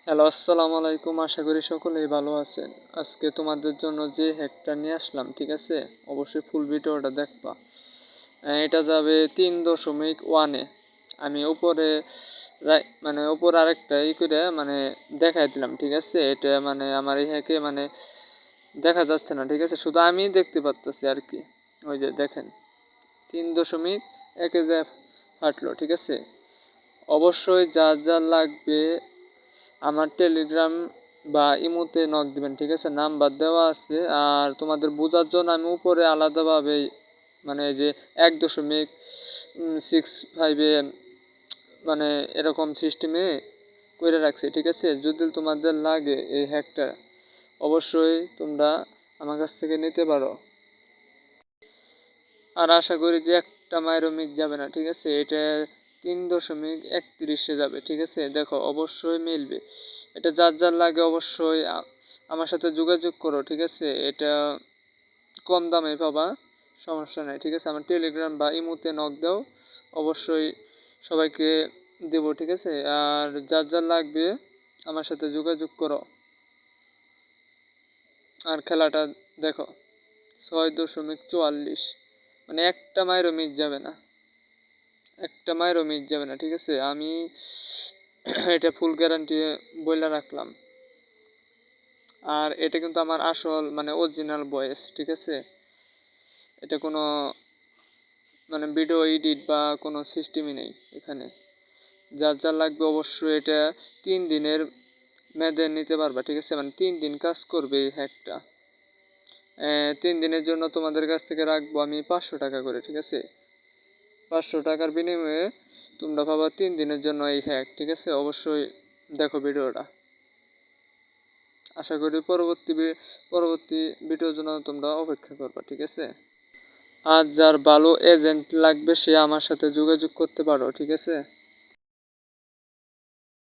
Hello, আসসালামু আলাইকুম। আশা করি সকলেই ভালো আছেন। আজকে তোমাদের জন্য যে হ্যাকটা নিয়ে আসলাম, ঠিক আছে, অবশ্যই ফুল ভিডিওটা দেখবা। এটা যাবে 3.1-এ। আমি উপরে উপরে আরেকটা করে দেখাই দিলাম, ঠিক আছে। এটা আমার এই হ্যাকে দেখা যাচ্ছে না, ঠিক আছে, শুধু আমি দেখতে পাচ্ছি আর কি। ওই যে দেখেন, 3.1-এ যে ফাটলো, ঠিক আছে। অবশ্যই যার যার লাগবে আমার টেলিগ্রাম বা ইমোতে নক দিবেন, ঠিক আছে, নাম্বার দেওয়া আছে। আর তোমাদের বোঝার জন্য আমি উপরে আলাদাভাবে এই যে 1.65-এ এরকম সিস্টেমে করে রাখছি, ঠিক আছে। যদি তোমাদের লাগে এই হ্যাকটা, অবশ্যই তোমরা আমার কাছ থেকে নিতে পারো। আর আশা করি যে একটা মায়েরও মিস যাবে না, ঠিক আছে। এটা 3.31-এ যাবে, ঠিক আছে। দেখো, অবশ্যই মিলবে। এটা যার যার লাগে অবশ্যই আমার সাথে যোগাযোগ করো, ঠিক আছে। এটা কম দামে পাবা, সমস্যা নাই, ঠিক আছে। আমার টেলিগ্রাম বা ইমোতে নক দাও, অবশ্যই সবাইকে দেবো, ঠিক আছে। আর যার যার লাগবে আমার সাথে যোগাযোগ করো। আর খেলাটা দেখো, 6.44, একটা মায়েরও মিস যাবে না, একটা মায়েরও মিস যাবে না, ঠিক আছে। আমি এটা ফুল গ্যারান্টি বলে রাখলাম। আর এটা কিন্তু আমার আসল অরিজিনাল ভয়েস, ঠিক আছে। এটা কোনো ভিডিও এডিট বা কোনো সিস্টেমই নেই এখানে। যার যা লাগবে অবশ্যই এটা 3 দিনের মেয়াদে নিতে পারবা, ঠিক আছে। 3 দিন কাজ করবে এই হ্যাকটা। 3 দিনের জন্য তোমাদের কাছ থেকে রাখবো আমি 500 টাকা করে, ঠিক আছে। 500 টাকার বিনিময়ে তোমরা পাবা 3 দিনের জন্য এই হ্যাক, ঠিক আছে। অবশ্যই দেখো ভিডিওটা। আশা করি পরবর্তী ভিডিওর জন্য তোমরা অপেক্ষা করবা, ঠিক আছে। আর যার ভালো এজেন্ট লাগবে সে আমার সাথে যোগাযোগ করতে পারো, ঠিক আছে।